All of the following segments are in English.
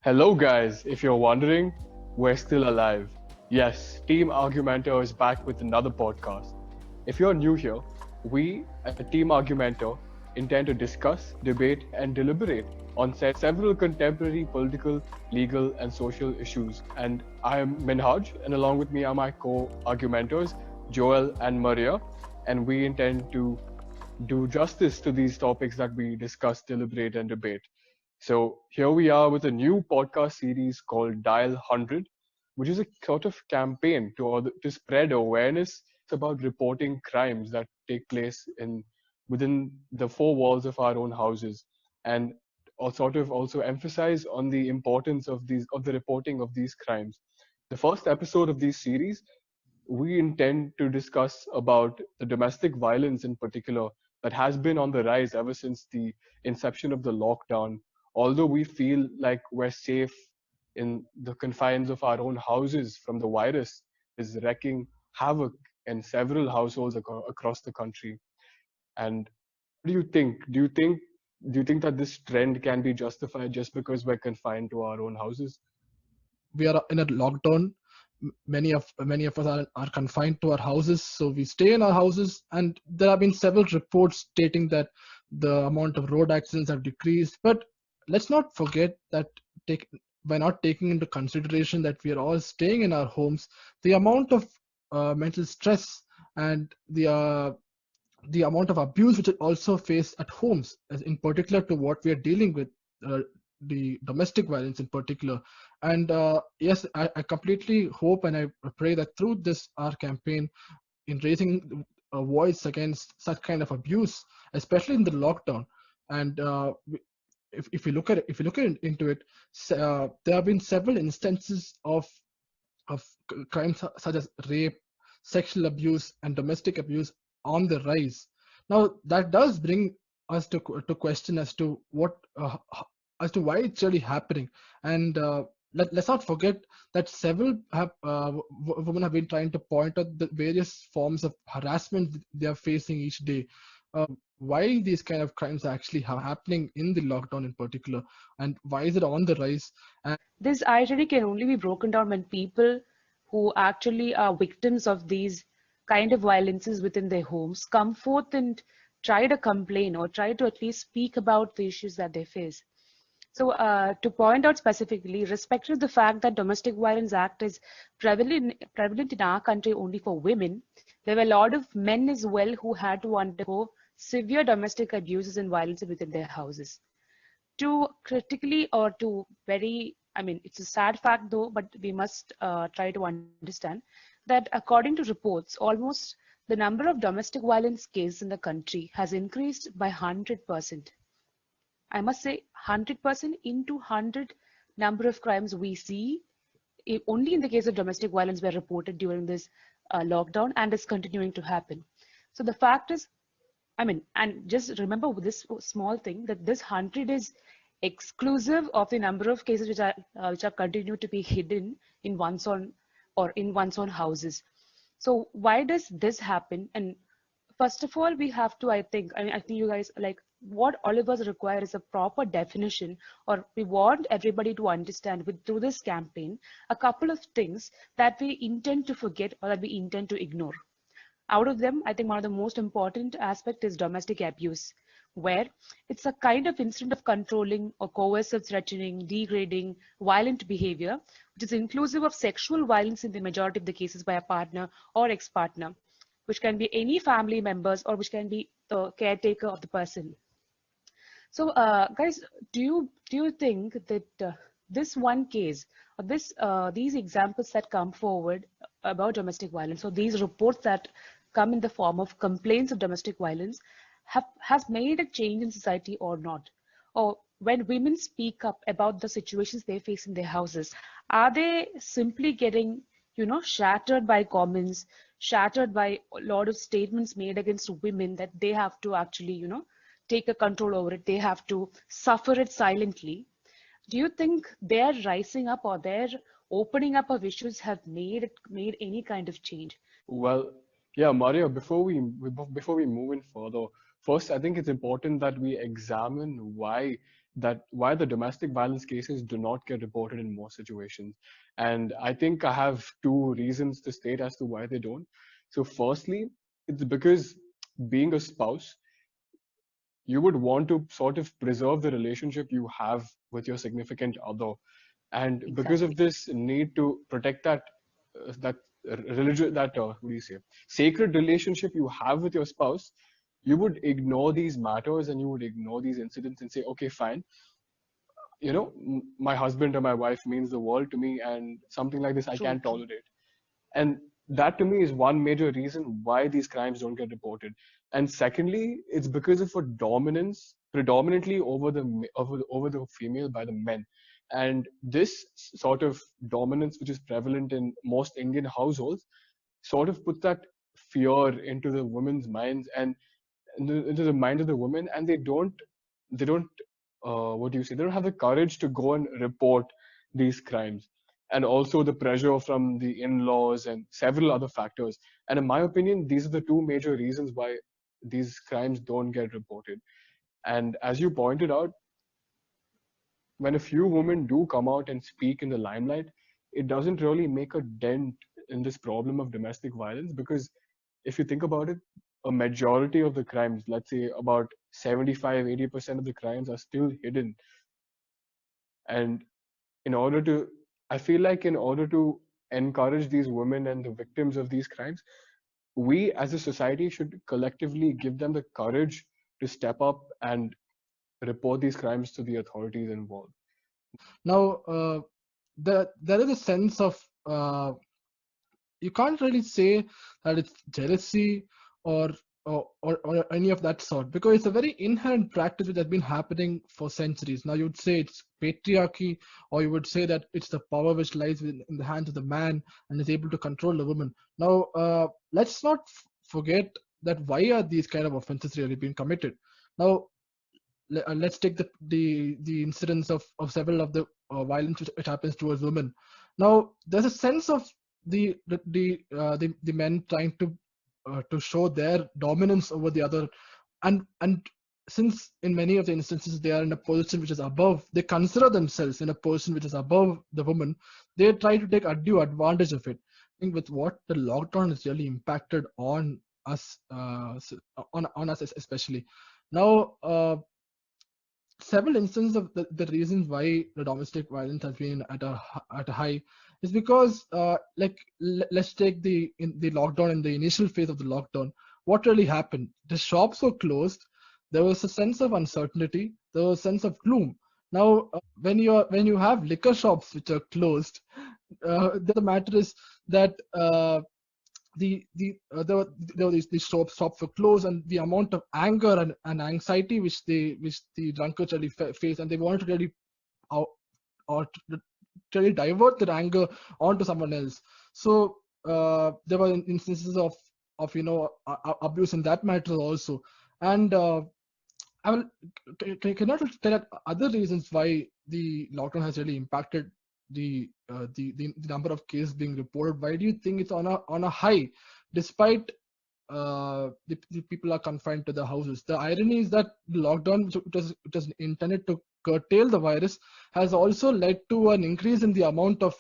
Hello guys, if you're wondering, we're still alive. Yes, Team Argumentor is back with another podcast. If you're new here, we at Team Argumentor intend to discuss, debate, and deliberate on several contemporary political, legal, and social issues. And I am Minhaj, and along with me are my co-argumentors, Joel and Maria, and we intend to do justice to these topics that we discuss, deliberate, and debate. So here we are with a new podcast series called Dial 100, which is a sort of campaign to spread awareness about reporting crimes that take place within the four walls of our own houses, and sort of also emphasize on the importance of the reporting of these crimes. The first episode of this series, we intend to discuss about the domestic violence in particular that has been on the rise ever since the inception of the lockdown. Although we feel like we're safe in the confines of our own houses from the virus, is wreaking havoc in several households across the country. And what do you think? Do you think that this trend can be justified just because we're confined to our own houses? We are in a lockdown. Many of us are confined to our houses, so we stay in our houses. And there have been several reports stating that the amount of road accidents have decreased. But let's not forget that take by not taking into consideration that we are all staying in our homes, the amount of mental stress and the amount of abuse which is also faced at homes, as in particular to what we are dealing with, the domestic violence in particular. And yes, I completely hope and I pray that through this our campaign in raising a voice against such kind of abuse, especially in the lockdown. And if you look at it, if you look into it, there have been several instances of crimes such as rape, sexual abuse, and domestic abuse on the rise. Now that does bring us to question as to as to why it's really happening. And let's not forget that several women have been trying to point out the various forms of harassment they are facing each day. Why these kind of crimes are actually happening in the lockdown in particular, and why is it on the rise? This irony can only be broken down when people who actually are victims of these kind of violences within their homes come forth and try to complain or try to at least speak about the issues that they face. So to point out specifically, respective of the fact that Domestic Violence Act is prevalent in our country only for women, there were a lot of men as well who had to undergo severe domestic abuses and violence within their houses. To critically or to very, I mean, it's a sad fact though, but we must try to understand that according to reports, almost the number of domestic violence cases in the country has increased by 100%. I must say 100% into 100 number of crimes we see only in the case of domestic violence were reported during this lockdown and is continuing to happen. So the fact is, I mean, and just remember this small thing that this 100 is exclusive of the number of cases which are continued to be hidden in one's own or in one's own houses. So why does this happen? And first of all, we have to, I think you guys, like, what all of us require is a proper definition, or we want everybody to understand through this campaign a couple of things that we intend to forget or that we intend to ignore. Out of them, I think one of the most important aspect is domestic abuse, where it's a kind of incident of controlling or coercive threatening, degrading, violent behavior, which is inclusive of sexual violence in the majority of the cases by a partner or ex-partner, which can be any family members or which can be the caretaker of the person. So, guys, do you think that this one case or these examples that come forward about domestic violence, or these reports that come in the form of complaints of domestic violence, has made a change in society or not? Or when women speak up about the situations they face in their houses, are they simply getting, shattered by comments, shattered by a lot of statements made against women that they have to actually, take a control over it, they have to suffer it silently? Do you think their rising up or their opening up of issues have made any kind of change? Well, yeah, Mario, before we move in further, first I think it's important that we examine why that why the domestic violence cases do not get reported in most situations. And I think I have two reasons to state as to why they don't. So firstly, it's because being a spouse, you would want to sort of preserve the relationship you have with your significant other, and because of Exactly. this need to protect that religion, that what do you say, sacred relationship you have with your spouse, you would ignore these matters and you would ignore these incidents and say, okay, fine, my husband or my wife means the world to me, and something like this I True, can't true. tolerate. And that to me is one major reason why these crimes don't get reported. And secondly, it's because of a dominance predominantly over the female by the men. And this sort of dominance, which is prevalent in most Indian households, sort of puts that fear into the women's minds and into the mind of the women, and they don't what do you say, they don't have the courage to go and report these crimes. And also the pressure from the in-laws and several other factors. And in my opinion, these are the two major reasons why these crimes don't get reported. And as you pointed out, when a few women do come out and speak in the limelight, it doesn't really make a dent in this problem of domestic violence, because if you think about it, a majority of the crimes, let's say about 75-80% of the crimes, are still hidden. And in order to, I feel like in order to encourage these women and the victims of these crimes, we as a society should collectively give them the courage to step up and report these crimes to the authorities involved. Now, there is a sense of you can't really say that it's jealousy or or any of that sort, because it's a very inherent practice which has been happening for centuries. Now you'd say it's patriarchy, or you would say that it's the power which lies in the hands of the man and is able to control the woman. Now let's not forget that why are these kind of offenses really being committed. Now let's take the incidents of several of the violence which happens towards women. Now there's a sense of the men trying to show their dominance over the other, and since in many of the instances they are in a position which is above, they consider themselves in a position which is above the woman, they try to take undue advantage of it. I think with what the lockdown has really impacted on us, on us especially. Now several instances of the reasons why the domestic violence has been at a high is because let's take the lockdown, in the initial phase of the lockdown. What really happened? The shops were closed. There was a sense of uncertainty. There was a sense of gloom. Now when you have liquor shops which are closed, the matter is that these shops were closed, and the amount of anger and anxiety which the drunkards really face, and they wanted to really out, or to really divert their anger onto someone else. So there were instances of abuse in that matter also. And I will cannot tell out other reasons why the lockdown has really impacted the number of cases being reported. Why do you think it's on a high, despite the people are confined to the houses? The irony is that the lockdown, which was intended to curtail the virus, has also led to an increase in the amount of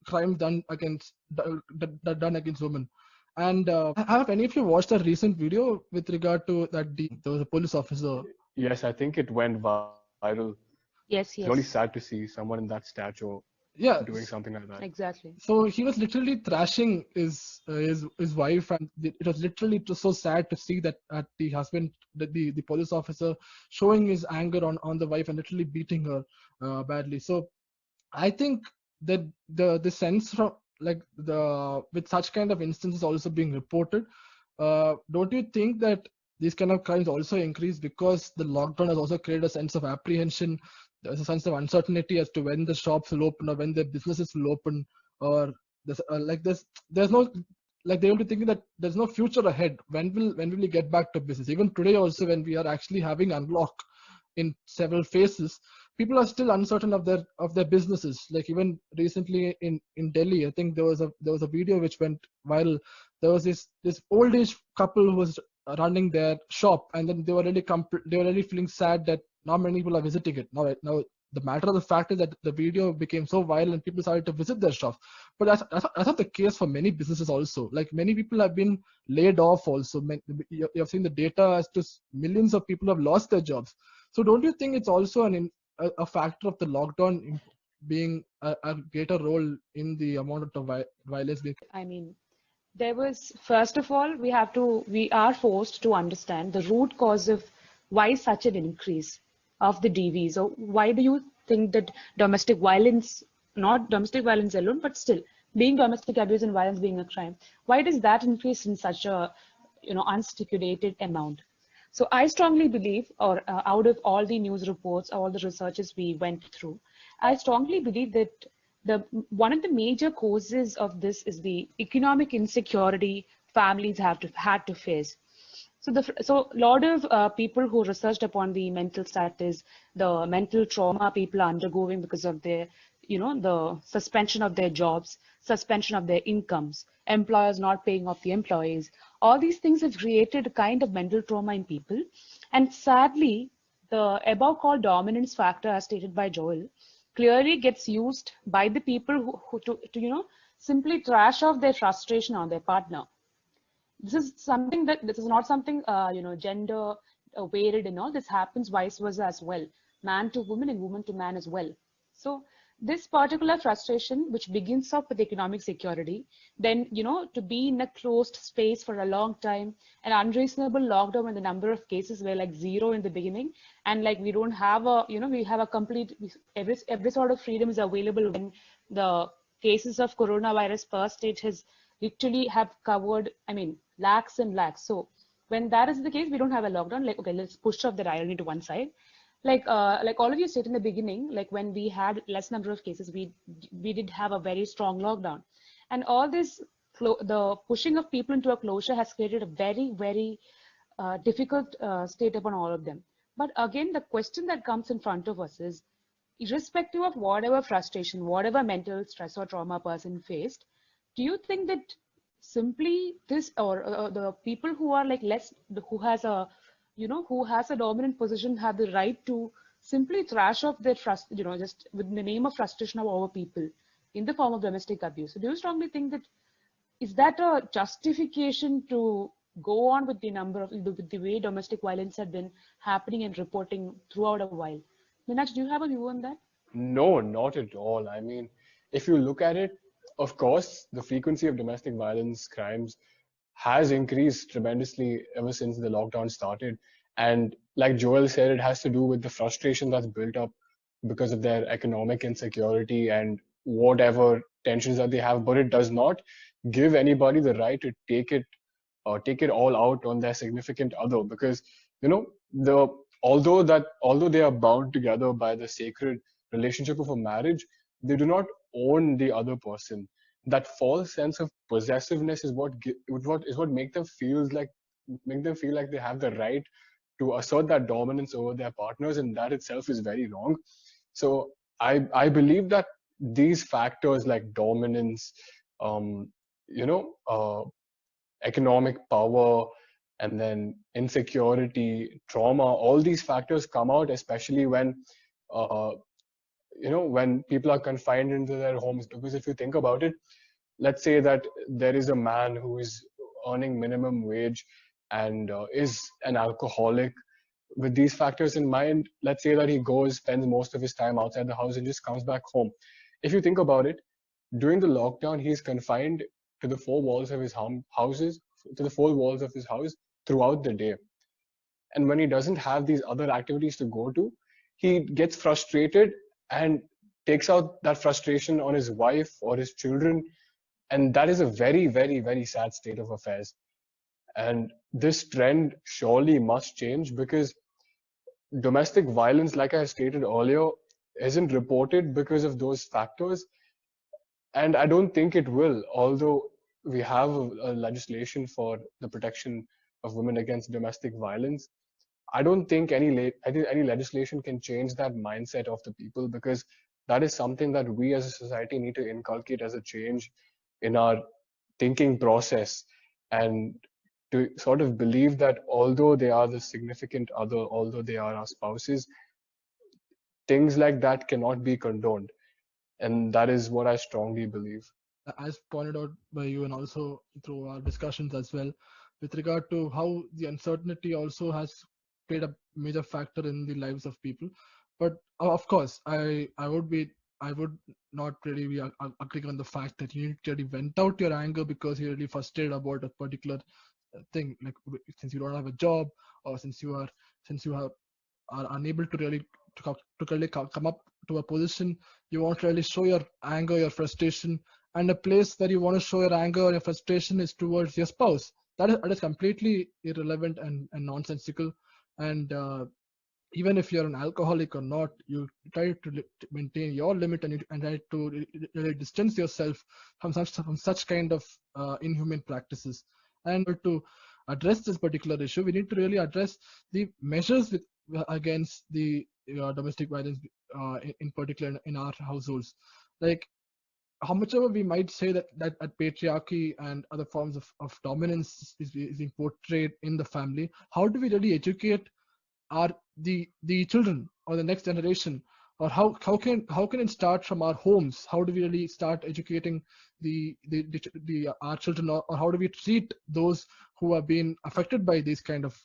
crime done against women. And have any of you watched a recent video with regard to that? There was a police officer. Yes, I think it went viral. It's really Yes, sad to yes. see someone in that stature Yeah, doing something like that. Exactly. so he was literally thrashing his wife, and it was literally so sad to see that the husband, the police officer, showing his anger on the wife and literally beating her badly. So I think that the sense from, like, the with such kind of instances also being reported, don't you think that these kind of crimes also increase because the lockdown has also created a sense of apprehension? There's a sense of uncertainty as to when the shops will open or when the businesses will open, or there's no, like, they will be thinking that there's no future ahead. When will we get back to business? Even today also, when we are actually having unlock in several phases, people are still uncertain of their businesses. Like even recently in Delhi, I think there was a video which went viral. There was this old age couple who was running their shop, and then they were really feeling sad that not many people are visiting it. Now the matter of the fact is that the video became so viral and people started to visit their shops. But that's not the case for many businesses also. Like many people have been laid off also. You have seen the data as to millions of people have lost their jobs. So don't you think it's also a factor of the lockdown being a greater role in the amount of violence being? I mean, there was, first of all, we are forced to understand the root cause of why such an increase of the DVs. So why do you think that domestic violence, not domestic violence alone, but still being domestic abuse and violence being a crime, why does that increase in such a, unstipulated amount? So I strongly believe, or out of all the news reports, all the researches we went through, I strongly believe that the one of the major causes of this is the economic insecurity families had to face. So a lot of people who researched upon the mental status, the mental trauma people are undergoing because of their, the suspension of their jobs, suspension of their incomes, employers not paying off the employees. All these things have created a kind of mental trauma in people. And sadly, the above called dominance factor, as stated by Joel, clearly gets used by the people who to simply trash off their frustration on their partner. This is not something gender weighted and all. This happens vice versa as well, man to woman and woman to man as well. So this particular frustration, which begins off with economic security, then to be in a closed space for a long time, an unreasonable lockdown when the number of cases were like zero in the beginning, and like we don't have a we have a complete every sort of freedom is available when the cases of coronavirus per state has literally have covered, I mean, lakhs and lakhs. So when that is the case, we don't have a lockdown. Like, okay, let's push off that irony to one side. Like all of you said in the beginning, like when we had less number of cases, we did have a very strong lockdown, and all this the pushing of people into a closure has created a very difficult state upon all of them. But again, the question that comes in front of us is, irrespective of whatever frustration, whatever mental stress or trauma a person faced, do you think that simply this or the people who are like less, who has a, who has a dominant position have the right to simply thrash off their just with the name of frustration of our people in the form of domestic abuse? So do you strongly think that is that a justification to go on with the number of with the way domestic violence had been happening and reporting throughout a while? Minaj, do you have a view on that? No, not at all. I mean, if you look at it, of course, the frequency of domestic violence crimes has increased tremendously ever since the lockdown started. And like Joel said, it has to do with the frustration that's built up because of their economic insecurity and whatever tensions that they have. But it does not give anybody the right to take it all out on their significant other, because the although they are bound together by the sacred relationship of a marriage, they do not own the other person. That false sense of possessiveness is what make them feel like they have the right to assert that dominance over their partners, and that itself is very wrong. So I believe that these factors like dominance, um, you know, economic power, and then insecurity, trauma, all these factors come out, especially uh, when people are confined into their homes. Because if you think about it, let's say that there is a man who is earning minimum wage and is an alcoholic. With these factors in mind, let's say that he goes, spends most of his time outside the house and just comes back home. If you think about it, during the lockdown, he is confined to the four walls of his houses, to the four walls of his house throughout the day. And when he doesn't have these other activities to go to, he gets frustrated and takes out that frustration on his wife or his children. And that is a very sad state of affairs. And this trend surely must change, because domestic violence, like I stated earlier, isn't reported because of those factors. And I don't think it will, although we have a legislation for the protection of women against domestic violence. I don't think any legislation can change that mindset of the people, because that is something that we as a society need to inculcate as a change in our thinking process, and to sort of believe that although they are the significant other, although they are our spouses, things like that cannot be condoned. And that is what I strongly believe. As pointed out by you and also through our discussions as well, with regard to how the uncertainty also has played a major factor in the lives of people. But of course, I would not really be agreeing on the fact that you really vent out your anger because you're really frustrated about a particular thing, like since you don't have a job, or since you are unable to really to really come up to a position. You want to really show your anger, your frustration, and a place where you want to show your anger or your frustration is towards your spouse. That is completely irrelevant and nonsensical. And even if you're an alcoholic or not, you try to maintain your limit, and try to really distance yourself from such kind of inhuman practices. And to address this particular issue, we need to really address the measures against the domestic violence, in particular in our households. Like, how much ever we might say that patriarchy and other forms of dominance is being portrayed in the family, how do we really educate our the children or the next generation, or how can it start from our homes? How do we really start educating the our children, or how do we treat those who have been affected by these kind of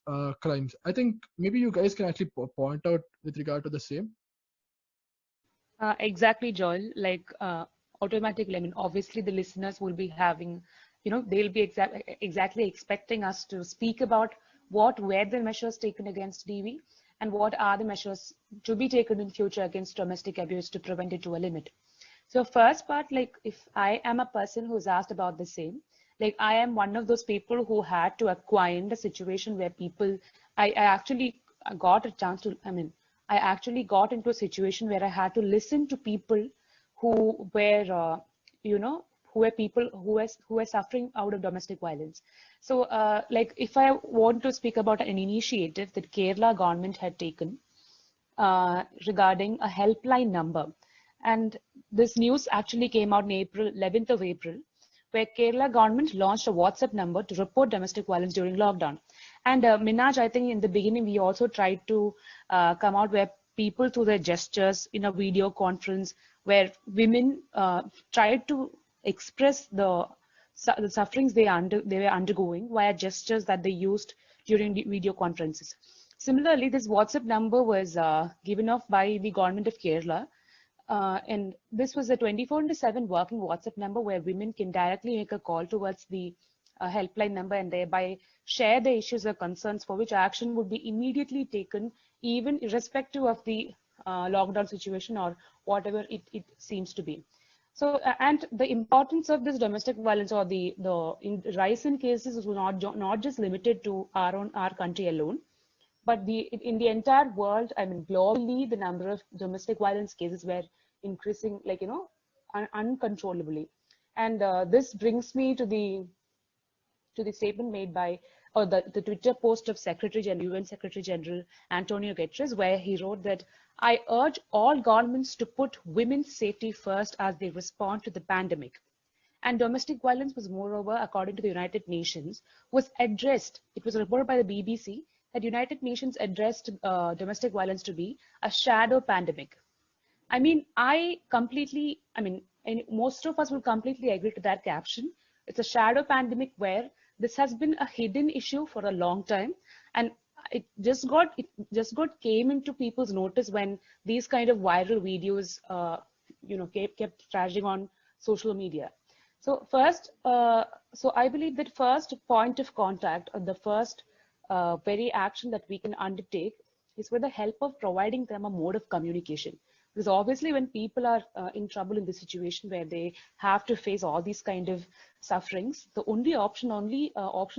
crimes? I think maybe you guys can actually point out with regard to the same. Exactly, Joel. Like automatically, I mean, obviously the listeners will be having, they'll be exactly expecting us to speak about what were the measures taken against DV and what are the measures to be taken in future against domestic abuse to prevent it to a limit. So first part, like if I am a person who's asked about the same, like I am one of those people who had to acquire a situation where I actually got a chance to, I actually got into a situation where I had to listen to people who were, who were people who were suffering out of domestic violence. So, like, if I want to speak about an initiative that Kerala government had taken regarding a helpline number, and this news actually came out in April, 11th of April, where Kerala government launched a WhatsApp number to report domestic violence during lockdown. And Minaj, I think in the beginning we also tried to come out where people through their gestures in a video conference where women tried to express the sufferings they were undergoing via gestures that they used during the video conferences. Similarly, this WhatsApp number was given off by the government of Kerala. And this was a 24/7 working WhatsApp number where women can directly make a call towards the helpline number and thereby share the issues or concerns for which action would be immediately taken, even irrespective of the lockdown situation or whatever it seems to be. So, and the importance of this domestic violence or the rise in cases was not just limited to our country alone, but in the entire world. I mean, globally, the number of domestic violence cases were increasing, like uncontrollably. And this brings me to the statement made by, or the Twitter post of UN Secretary General Antonio Guterres, where he wrote that I urge all governments to put women's safety first as they respond to the pandemic. And domestic violence was moreover, according to the United Nations, was addressed. It was reported by the BBC that United Nations addressed domestic violence to be a shadow pandemic. I mean, and most of us will completely agree to that caption. It's a shadow pandemic where this has been a hidden issue for a long time, and it just got came into people's notice when these kind of viral videos, kept trashing on social media. So first, so I believe that first point of contact, or the first very action that we can undertake is with the help of providing them a mode of communication. Because obviously when people are in trouble in the situation where they have to face all these kind of sufferings, the only option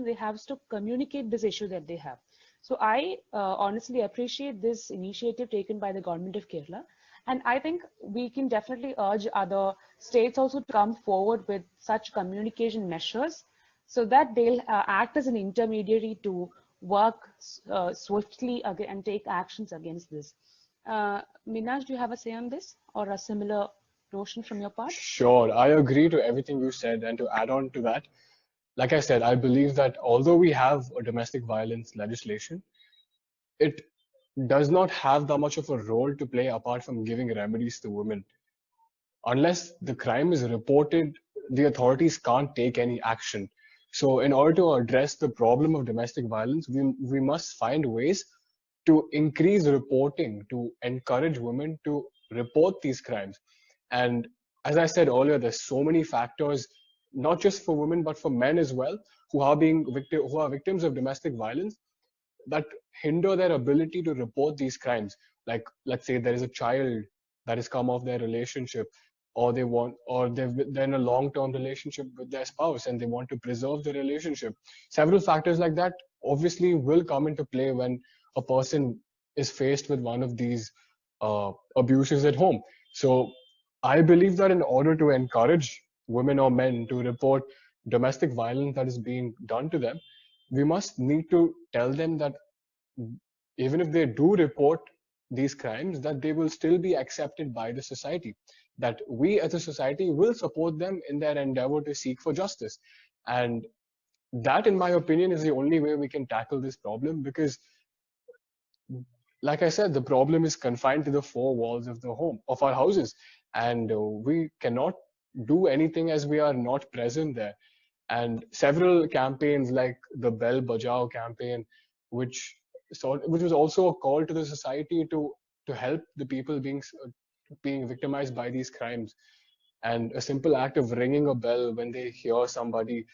they have is to communicate this issue that they have. So I honestly appreciate this initiative taken by the government of Kerala. And I think we can definitely urge other states also to come forward with such communication measures so that they'll act as an intermediary to work swiftly and take actions against this. Minaj, do you have a say on this or a similar notion from your part? Sure, I agree to everything you said, and to add on to that, like I said, I believe that although we have a domestic violence legislation, it does not have that much of a role to play apart from giving remedies to women. Unless the crime is reported, the authorities can't take any action. So, in order to address the problem of domestic violence, we must find ways to increase reporting, to encourage women to report these crimes. And as I said earlier, there's so many factors, not just for women, but for men as well, who are victims of domestic violence that hinder their ability to report these crimes. Like, let's say there is a child that has come off their relationship, or they're in a long-term relationship with their spouse and they want to preserve the relationship. Several factors like that obviously will come into play when a person is faced with one of these abuses at home. So I believe that in order to encourage women or men to report domestic violence that is being done to them, we must need to tell them that even if they do report these crimes, that they will still be accepted by the society, that we as a society will support them in their endeavor to seek for justice. And that, in my opinion, is the only way we can tackle this problem, because like I said, the problem is confined to the four walls of our houses, and we cannot do anything as we are not present there. And several campaigns like the Bell Bajao campaign, which which was also a call to the society to help the people being victimized by these crimes. And a simple act of ringing a bell when they hear somebody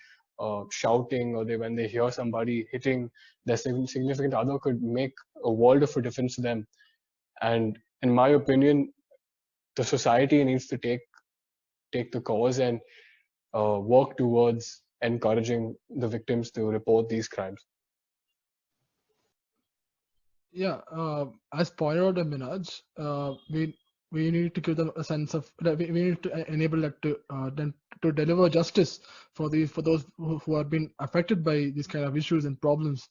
shouting, or when they hear somebody hitting their significant other, could make a world of a difference to them. And in my opinion, the society needs to take the cause and work towards encouraging the victims to report these crimes. Yeah, as pointed out by Minaj, we need to give them a sense of that we need to enable that to then to deliver justice for those who have been affected by these kind of issues and problems.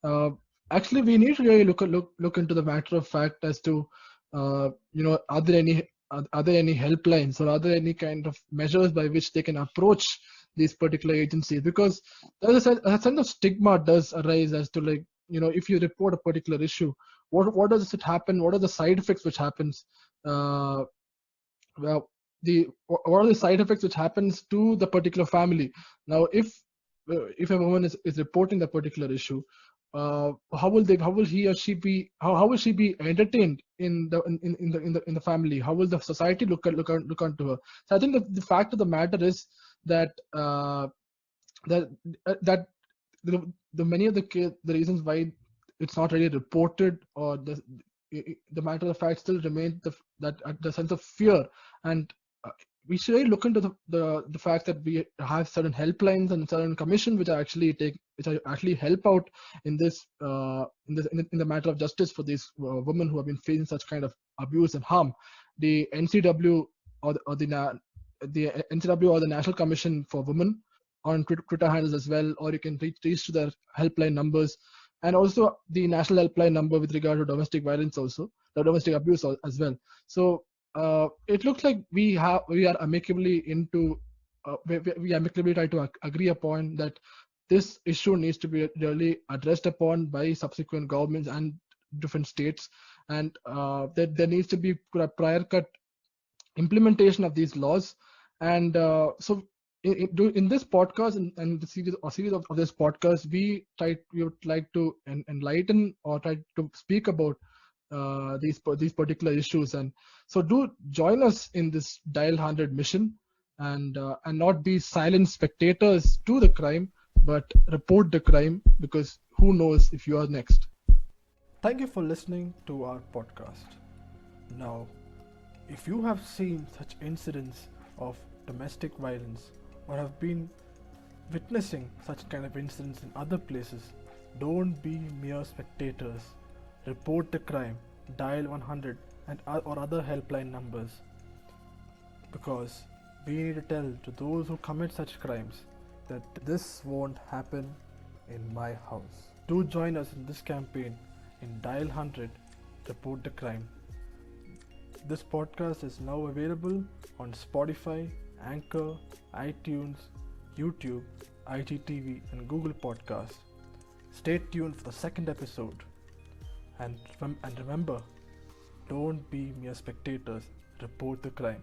Uh, Actually, we need to really look into the matter of fact as to are there any helplines, or are there any kind of measures by which they can approach these particular agencies, because there's a sense of stigma does arise as to, like, if you report a particular issue, what does it happen, what are the side effects which happens, uh, well, what are the side effects which happens to the particular family. Now, if a woman is reporting the particular issue, how will he or she be, how will she be entertained in the family? How will the society look onto her? So I think the fact of the matter is that that that the many of the reasons why it's not really reported, or the matter of fact still remains the sense of fear. And we should really look into the fact that we have certain helplines and certain commissions which actually help out in this in the matter of justice for these women who have been facing such kind of abuse and harm. The NCW, the NCW, or the National Commission for Women, on Twitter handles as well, or you can reach to their helpline numbers, and also the national helpline number with regard to domestic violence, also the domestic abuse as well. So it looks like we are amicably we amicably try to agree upon that this issue needs to be really addressed upon by subsequent governments and different states, and that there needs to be a prior cut implementation of these laws. And so in this podcast, and the series of this podcast, we would like to enlighten, or try to speak about these particular issues. And so do join us in this Dial 100 mission, and not be silent spectators to the crime, but report the crime, because who knows if you are next. Thank you for listening to our podcast. Now, if you have seen such incidents of domestic violence, or have been witnessing such kind of incidents in other places, don't be mere spectators. Report the crime, dial 100 or other helpline numbers, because we need to tell to those who commit such crimes that this won't happen in my house. Do join us in this campaign in Dial 100, Report the Crime. This podcast is now available on Spotify, Anchor, iTunes, YouTube, IGTV, and Google Podcasts. Stay tuned for the second episode. And remember, don't be mere spectators, report the crime.